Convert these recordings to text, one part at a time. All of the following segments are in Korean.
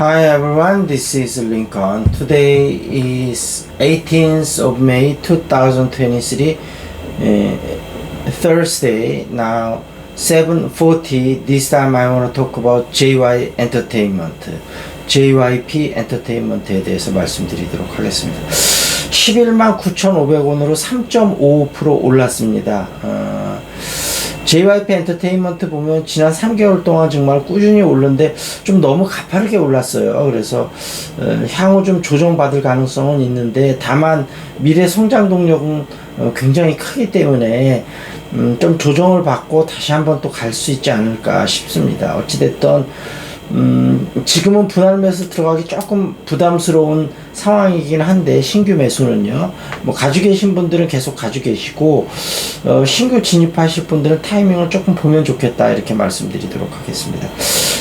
Hi everyone, this is Lincoln. Today is 18th of May 2023, Thursday. Now 7:40. This time I want to talk about JY Entertainment, JYP Entertainment에 대해서 말씀드리도록 하겠습니다. 11만 9,500원으로 3.55% 올랐습니다. JYP 엔터테인먼트 보면 지난 3개월 동안 정말 꾸준히 오르는데 좀 너무 가파르게 올랐어요. 그래서 향후 좀 조정받을 가능성은 있는데 다만 미래 성장 동력은 굉장히 크기 때문에 좀 조정을 받고 다시 한번 또 갈 수 있지 않을까 싶습니다. 어찌됐든 지금은 분할 매수 들어가기 조금 부담스러운 상황이긴 한데 신규 매수는요, 뭐 가지고 계신 분들은 계속 가지고 계시고 신규 진입하실 분들은 타이밍을 조금 보면 좋겠다 이렇게 말씀드리도록 하겠습니다.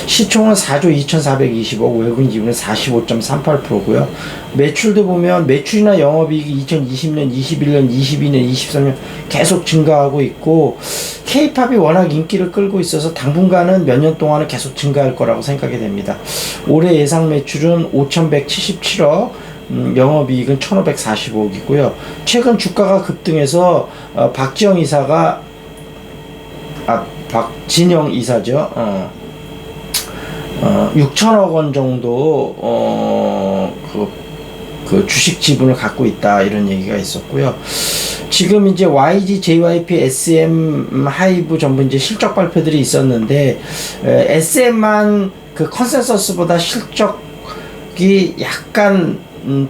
시총은 4조 2,420억, 외국인 지분은 45.38%고요. 매출도 보면 매출이나 영업이익이 2020년, 21년, 22년, 23년 계속 증가하고 있고 K-팝이 워낙 인기를 끌고 있어서 당분간은 몇 년 동안은 계속 증가할 거라고 생각이 됩니다. 올해 예상 매출은 5,177억, 영업이익은 1,545억이고요. 최근 주가가 급등해서 박진영 이사죠. 6천억 원 정도 그 주식 지분을 갖고 있다 이런 얘기가 있었고요. 지금 이제 YG, JYP, SM, 하이브 전부 이제 실적 발표들이 있었는데 SM만 그 컨센서스보다 실적이 약간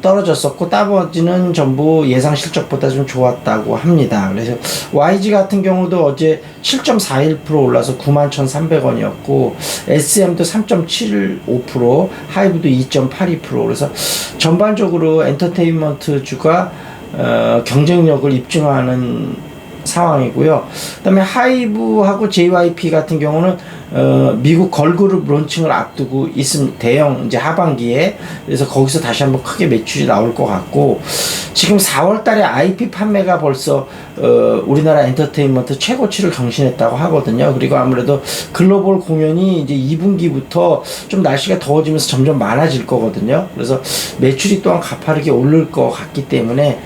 떨어졌었고 나머지는 전부 예상 실적보다 좀 좋았다고 합니다. 그래서 YG 같은 경우도 어제 7.41% 올라서 91,300원이었고 SM도 3.75%, 하이브도 2.82%. 그래서 전반적으로 엔터테인먼트 주가 경쟁력을 입증하는 상황이고요. 그 다음에 하이브하고 JYP 같은 경우는 미국 걸그룹 론칭을 앞두고 있습니다. 대형 이제 하반기에. 그래서 거기서 다시 한번 크게 매출이 나올 것 같고, 지금 4월 달에 IP 판매가 벌써 우리나라 엔터테인먼트 최고치를 경신했다고 하거든요. 그리고 아무래도 글로벌 공연이 이제 2분기부터 좀 날씨가 더워지면서 점점 많아질 거거든요. 그래서 매출이 또한 가파르게 오를 것 같기 때문에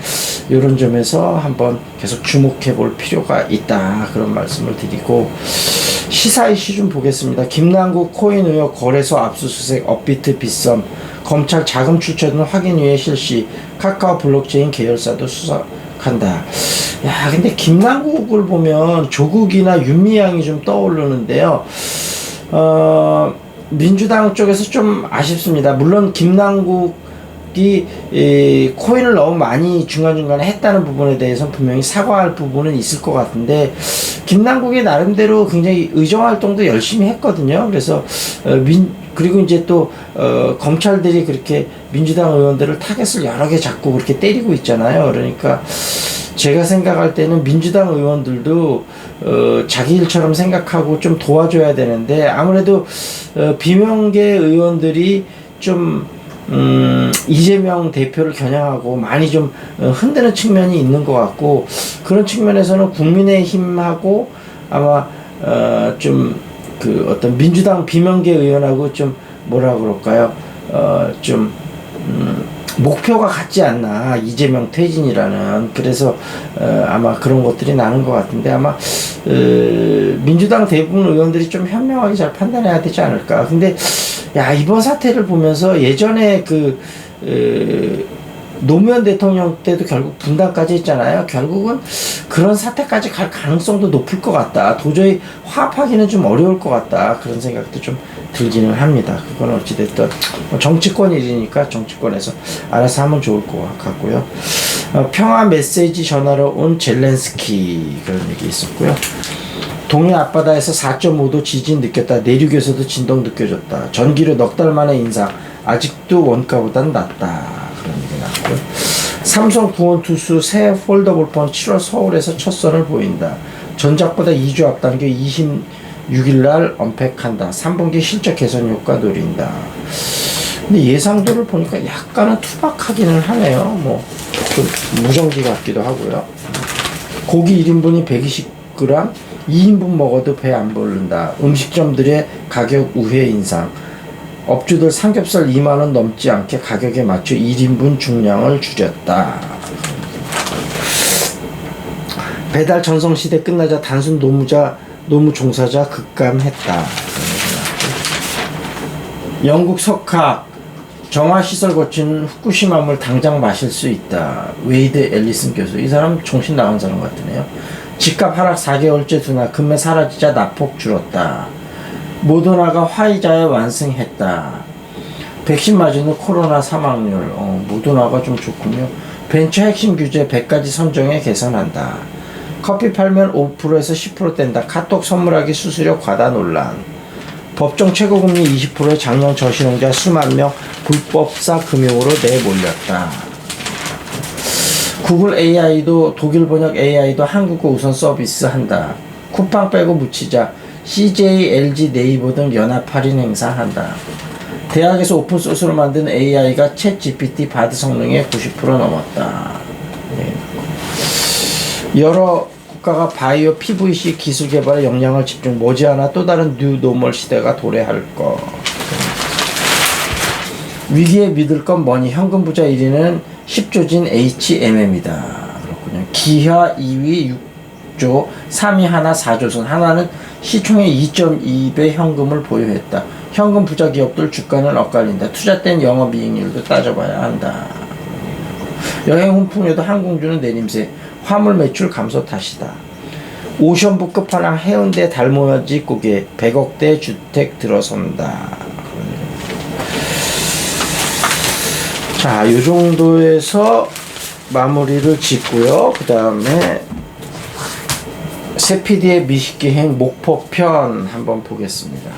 이런 점에서 한번 계속 주목해 볼 필요가 있다, 그런 말씀을 드리고, 시사 이슈 좀 보겠습니다. 김남국 코인 의혹 거래소 압수수색, 업비트 빗썸, 검찰 자금 출처 등 확인 후에 실시, 카카오 블록체인 계열사도 수사한다. 야, 근데 김남국을 보면 조국이나 윤미향이 좀 떠오르는데요. 민주당 쪽에서 좀 아쉽습니다. 물론 김남국이 코인을 너무 많이 중간중간에 했다는 부분에 대해서 분명히 사과할 부분은 있을 것 같은데, 김남국이 나름대로 굉장히 의정활동도 열심히 했거든요. 그래서 그리고 이제 또 검찰들이 그렇게 민주당 의원들을 타겟을 여러 개 잡고 그렇게 때리고 있잖아요. 그러니까 제가 생각할 때는 민주당 의원들도 자기 일처럼 생각하고 좀 도와줘야 되는데, 아무래도 비명계 의원들이 좀 이재명 대표를 겨냥하고 많이 좀 흔드는 측면이 있는 것 같고, 그런 측면에서는 국민의힘하고 아마 좀 그 어떤 민주당 비명계 의원하고 좀 뭐라 그럴까요? 좀 목표가 같지 않나, 이재명 퇴진이라는. 그래서 아마 그런 것들이 나는 것 같은데, 아마 민주당 대부분 의원들이 좀 현명하게 잘 판단해야 되지 않을까. 근데 야, 이번 사태를 보면서 예전에 노무현 대통령 때도 결국 분당까지 했잖아요. 결국은 그런 사태까지 갈 가능성도 높을 것 같다. 도저히 화합하기는 좀 어려울 것 같다. 그런 생각도 좀 들기는 합니다. 그건 어찌됐든 정치권 일이니까 정치권에서 알아서 하면 좋을 것 같고요. 평화 메시지 전하러 온 젤렌스키, 그런 얘기 있었고요. 동해 앞바다에서 4.5도 지진 느꼈다. 내륙에서도 진동 느껴졌다. 전기료 넉 달 만에 인상. 아직도 원가보단 낫다. 그런 얘기 나왔고요. 삼성 구원 투수 새 폴더블폰 7월 서울에서 첫 선을 보인다. 전작보다 2주 앞당겨 26일날 언팩한다. 3분기 실적 개선 효과 노린다. 근데 예상도를 보니까 약간은 투박하기는 하네요. 뭐 좀 무전기 같기도 하고요. 고기 1인분이 120g, 2인분 먹어도 배 안 부른다. 음식점들의 가격 우회 인상. 업주들 삼겹살 2만원 넘지 않게 가격에 맞춰 1인분 중량을 줄였다. 배달 전성시대 끝나자 단순 노무 종사자 급감했다. 영국 석학 정화시설 거친 후쿠시마물 당장 마실 수 있다. 웨이드 앨리슨 교수. 이 사람 정신 나간 사람 같으네요. 집값 하락 4개월째 둔화. 금매 사라지자 낙폭 줄었다. 모더나가 화이자에 완승했다. 백신 맞은 후 코로나 사망률. 모더나가 좀 좋군요. 벤처 핵심 규제 100가지 선정에 개선한다. 커피 팔면 5%에서 10% 뗀다. 카톡 선물하기 수수료 과다 논란. 법정 최고금리 20%에 작년 저신용자 수만 명 불법사 금융으로 내몰렸다. 구글 AI도 독일 번역 AI도 한국어 우선 서비스 한다. 쿠팡 빼고 묻히자. CJ, LG, 네이버 등 연합 할인 행사한다. 대학에서 오픈소스로 만든 AI가 챗 GPT 바드 성능의 90% 넘었다. 여러 국가가 바이오 PVC 기술 개발에 역량을 집중. 머지않아 또 다른 뉴 노멀 시대가 도래할 것. 위기에 믿을 건 뭐니? 현금 부자 1위는 10조진 HMM이다. 그렇군요. 기하 2위 6조, 3위 하나 4조선. 하나는 시총의 2.2배 현금을 보유했다. 현금 부자 기업들 주가는 엇갈린다. 투자된 영업이익률도 따져봐야 한다. 여행 훈풍에도 항공주는 내림세. 화물 매출 감소 탓이다. 오션부 끝판왕 해운대 달모지 고개 100억대 주택 들어선다. 자, 요 정도에서 마무리를 짓고요. 그 다음에 세피디의 미식기행 목포편 한번 보겠습니다.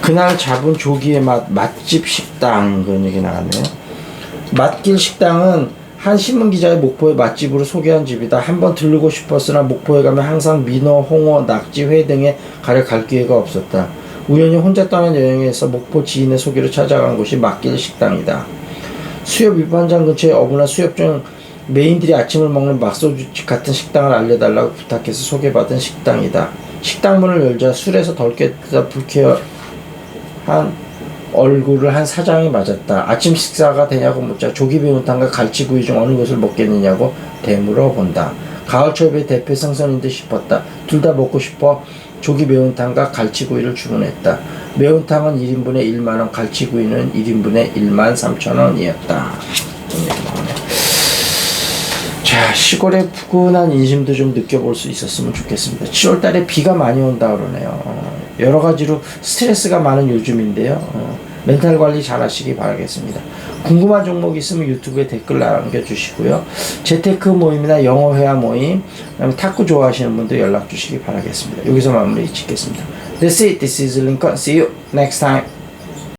그날 잡은 조기의 맛집 식당, 그런 얘기 나왔네요. 맛길 식당은 한 신문기자의 목포의 맛집으로 소개한 집이다. 한번 들르고 싶었으나 목포에 가면 항상 민어, 홍어, 낙지, 회 등에 가려 갈 기회가 없었다. 우연히 혼자 떠난 여행에서 목포 지인의 소개로 찾아간 곳이 맛길 식당이다. 수협 위반장 근처에 어부나 수협 중 메인들이 아침을 먹는 막소주집 같은 식당을 알려달라고 부탁해서 소개받은 식당이다. 식당 문을 열자 술에서 덜 깼다 불쾌한 얼굴을 한 사장이 맞았다. 아침 식사가 되냐고 묻자 조기 매운탕과 갈치구이 중 어느 것을 먹겠느냐고 되물어 본다. 가을철의 대표 생선인 듯 싶었다. 둘 다 먹고 싶어 조기 매운탕과 갈치구이를 주문했다. 매운탕은 1인분에 1만원, 갈치구이는 1인분에 13,000원이었다. 자, 시골의 푸근한 인심도 좀 느껴볼 수 있었으면 좋겠습니다. 7월달에 비가 많이 온다 그러네요. 여러 가지로 스트레스가 많은 요즘인데요. 멘탈 관리 잘 하시기 바라겠습니다. 궁금한 종목 있으면 유튜브에 댓글 남겨주시고요. 재테크 모임이나 영어 회화 모임, 그다음에 탁구 좋아하시는 분들 연락 주시기 바라겠습니다. 여기서 마무리 짓겠습니다. That's it. This is Lincoln. See you next time.